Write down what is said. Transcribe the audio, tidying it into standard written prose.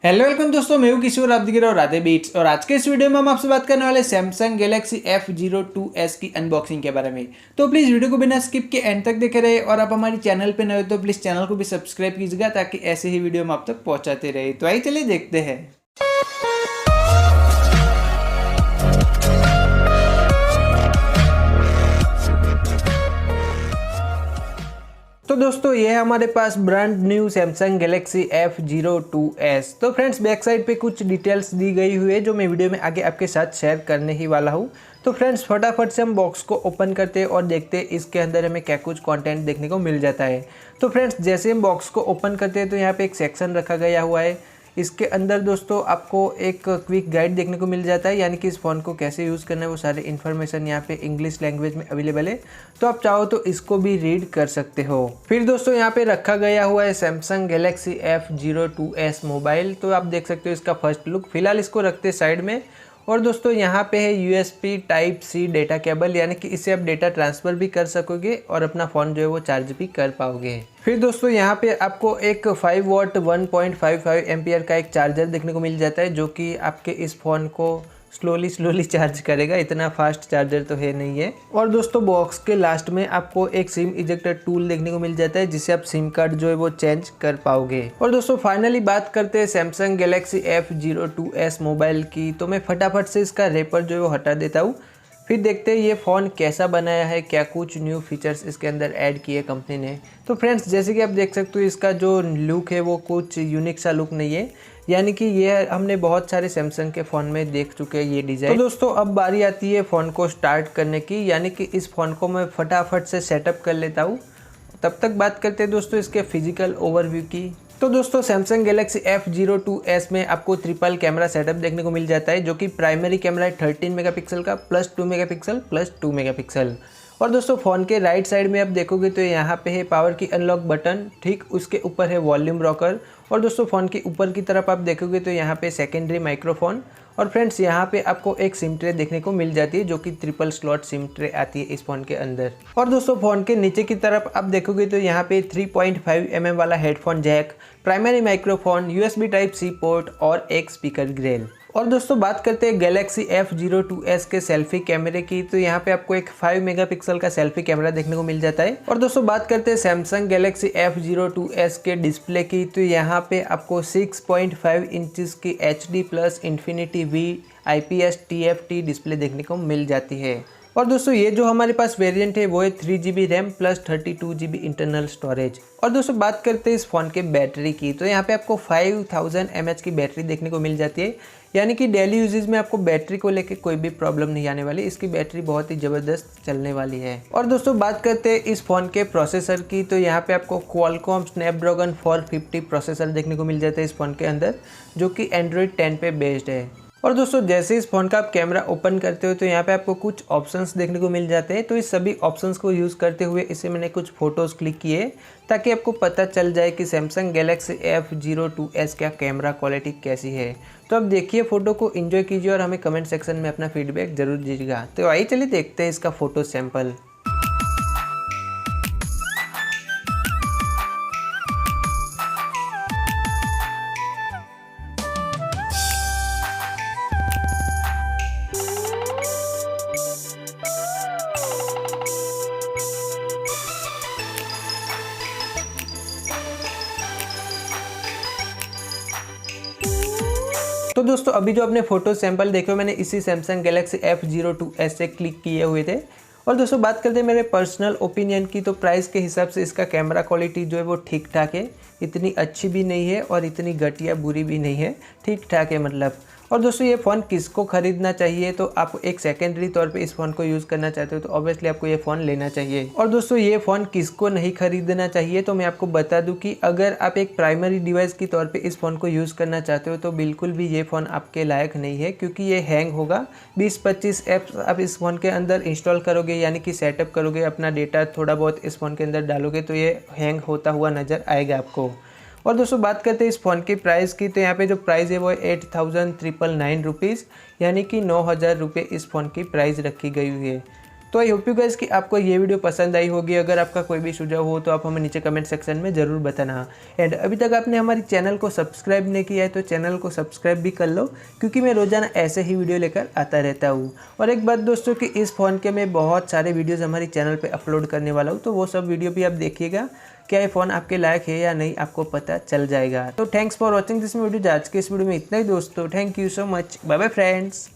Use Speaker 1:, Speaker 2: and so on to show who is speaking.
Speaker 1: Hello welcome दोस्तों, मैं हूं किसी और आप देख रहे हो राधे बीट्स। और आज के इस वीडियो में हम आपसे बात करने वाले सैमसंग गैलेक्सी F02s की अनबॉक्सिंग के बारे में। तो प्लीज़ वीडियो को बिना स्किप के एंड तक देखे रहे। और आप हमारी चैनल पे नए हो तो प्लीज़ चैनल को भी सब्सक्राइब कीजिएगा ताकि ऐसे ही वीडियो हम आप तक पहुंचाते रहे। तो आइए चलिए देखते हैं। तो दोस्तों ये है हमारे पास brand new Samsung Galaxy F02s। तो फ्रेंड्स बैक साइड पे कुछ डिटेल्स दी गई हुई है जो मैं वीडियो में आगे आपके साथ शेयर करने ही वाला हूँ। तो फ्रेंड्स फटाफट से हम बॉक्स को ओपन करते हैं और देखते हैं इसके अंदर हमें क्या कुछ कंटेंट देखने को मिल जाता है। तो फ्रेंड्स जैसे हम बॉक्स को ओपन करते हैं तो यहाँ पे एक सेक्शन रखा गया हुआ है। इसके अंदर दोस्तों आपको एक क्विक गाइड देखने को मिल जाता है, यानी कि इस फ़ोन को कैसे यूज़ करना है वो सारे इन्फॉर्मेशन यहाँ पे इंग्लिश लैंग्वेज में अवेलेबल है। तो आप चाहो तो इसको भी रीड कर सकते हो। फिर दोस्तों यहाँ पे रखा गया हुआ है सैमसंग गैलेक्सी F02s मोबाइल। तो आप देख सकते हो इसका फर्स्ट लुक। फिलहाल इसको रखते साइड में। और दोस्तों यहाँ पे है USB Type-C डेटा केबल, यानी कि इससे आप डेटा ट्रांसफ़र भी कर सकोगे और अपना फ़ोन जो है वो चार्ज भी कर पाओगे। फिर दोस्तों यहाँ पे आपको एक 5 वॉट 1.55 एम्पियर का एक चार्जर देखने को मिल जाता है, जो कि आपके इस फ़ोन को स्लोली चार्ज करेगा। इतना फास्ट चार्जर तो है नहीं है। और दोस्तों बॉक्स के लास्ट में आपको एक सिम इजेक्टर टूल देखने को मिल जाता है, जिससे आप सिम कार्ड जो है वो चेंज कर पाओगे। और दोस्तों फाइनली बात करते हैं सैमसंग गैलेक्सी F02s मोबाइल की। तो मैं फटाफट से इसका रेपर जो है वो हटा देता हूँ। फिर देखते हैं ये फ़ोन कैसा बनाया है, क्या कुछ न्यू फीचर्स इसके अंदर ऐड किए कंपनी ने। तो फ्रेंड्स जैसे कि आप देख सकते हो इसका जो लुक है वो कुछ यूनिक सा लुक नहीं है, यानी कि ये हमने बहुत सारे सैमसंग के फ़ोन में देख चुके हैं ये डिज़ाइन। तो दोस्तों अब बारी आती है फ़ोन को स्टार्ट करने की, यानी कि इस फ़ोन को मैं फटाफट से सेटअप कर लेता हूँ। तब तक बात करते हैं दोस्तों इसके फिजिकल ओवरव्यू की। तो दोस्तों सैमसंग गैलेक्सी F02s में आपको ट्रिपल कैमरा सेटअप देखने को मिल जाता है, जो कि प्राइमरी कैमरा है 13 मेगापिक्सल का प्लस 2 मेगापिक्सल प्लस 2 मेगापिक्सल। और दोस्तों फ़ोन के राइट साइड में आप देखोगे तो यहाँ पे है पावर की अनलॉक बटन, ठीक उसके ऊपर है वॉल्यूम रॉकर। और दोस्तों फ़ोन के ऊपर की तरफ आप देखोगे तो यहाँ पे सेकेंडरी माइक्रोफोन। और फ्रेंड्स यहाँ पे आपको एक सिम ट्रे देखने को मिल जाती है, जो कि ट्रिपल स्लॉट सिम ट्रे आती है इस फ़ोन के अंदर। और दोस्तों फ़ोन के नीचे की तरफ आप देखोगे तो यहाँ पे 3.5 mm वाला headphone jack, primary microphone, USB Type-C port और एक स्पीकर ग्रिल। और दोस्तों बात करते हैं गैलेक्सी F02s के सेल्फी कैमरे की। तो यहाँ पे आपको एक 5 मेगापिक्सल का सेल्फी कैमरा देखने को मिल जाता है। और दोस्तों बात करते हैं सैमसंग गैलेक्सी F02s के डिस्प्ले की। तो यहाँ पे आपको 6.5 इंचेस की HD+ Infinity V IPS TFT display देखने को मिल जाती है। और दोस्तों ये जो हमारे पास वेरिएंट है वो है 3GB RAM plus 32GB internal storage. और दोस्तों बात करते हैं इस फ़ोन के बैटरी की। तो यहाँ पे आपको 5000 mAh की बैटरी देखने को मिल जाती है, यानी कि डेली यूजेज में आपको बैटरी को लेके कोई भी प्रॉब्लम नहीं आने वाली। इसकी बैटरी बहुत ही ज़बरदस्त चलने वाली है। और दोस्तों बात करते हैं इस फ़ोन के प्रोसेसर की। तो यहाँ पे आपको Qualcomm Snapdragon 450 प्रोसेसर देखने को मिल जाता है इस फ़ोन के अंदर, जो कि Android 10 पे बेस्ड है। और दोस्तों जैसे इस फ़ोन का आप कैमरा ओपन करते हो तो यहाँ पे आपको कुछ ऑप्शंस देखने को मिल जाते हैं। तो इस सभी ऑप्शंस को यूज़ करते हुए इसे मैंने कुछ फ़ोटोज़ क्लिक किए, ताकि आपको पता चल जाए कि सैमसंग गैलेक्सी F02s का कैमरा क्वालिटी कैसी है। तो अब देखिए फ़ोटो को एंजॉय कीजिए और हमें कमेंट सेक्शन में अपना फीडबैक ज़रूर दीजिएगा। तो आइए चलिए देखते हैं इसका फ़ोटो सैंपल। तो दोस्तों अभी जो आपने फ़ोटो सैंपल देखे हो मैंने इसी सैमसंग गैलेक्सी F02s से क्लिक किए हुए थे। और दोस्तों बात करते हैं मेरे पर्सनल ओपिनियन की। तो प्राइस के हिसाब से इसका कैमरा क्वालिटी जो है वो ठीक ठाक है, इतनी अच्छी भी नहीं है और इतनी घटिया बुरी भी नहीं है, ठीक ठाक है मतलब। और दोस्तों ये फ़ोन किसको ख़रीदना चाहिए, तो आप एक सेकेंडरी तौर पे इस फ़ोन को यूज़ करना चाहते हो तो ऑब्वियसली आपको ये फ़ोन लेना चाहिए। और दोस्तों ये फ़ोन किसको नहीं खरीदना चाहिए, तो मैं आपको बता दूं कि अगर आप एक प्राइमरी डिवाइस की तौर पे इस फ़ोन को यूज़ करना चाहते हो तो बिल्कुल भी ये फ़ोन आपके लायक नहीं है, क्योंकि ये हैंग होगा। 20-25 ऐप्स आप इस फ़ोन के अंदर इंस्टॉल करोगे, यानी कि सेटअप करोगे, अपना डेटा थोड़ा बहुत इस फ़ोन के अंदर डालोगे तो ये हैंग होता हुआ नज़र आएगा आपको। और दोस्तों बात करते हैं इस फ़ोन की प्राइस की। तो यहाँ पे जो प्राइस है वो है 8,999 रुपीज़, यानी कि 9,000 रुपये इस फ़ोन की प्राइस रखी गई हुई है। तो आई होप यू गाइस कि आपको ये वीडियो पसंद आई होगी। अगर आपका कोई भी सुझाव हो तो आप हमें नीचे कमेंट सेक्शन में ज़रूर बताना। एंड अभी तक आपने हमारी चैनल को सब्सक्राइब नहीं किया है तो चैनल को सब्सक्राइब भी कर लो, क्योंकि मैं रोज़ाना ऐसे ही वीडियो लेकर आता रहता हूँ। और एक बात दोस्तों कि इस फ़ोन के मैं बहुत सारे वीडियोज़ हमारी चैनल पर अपलोड करने वाला हूँ, तो वो सब वीडियो भी आप देखिएगा। क्या ये फ़ोन आपके लायक है या नहीं आपको पता चल जाएगा। तो thanks for watching this video. आज के इस वीडियो में इतना ही दोस्तों। Thank you so much. Bye bye friends.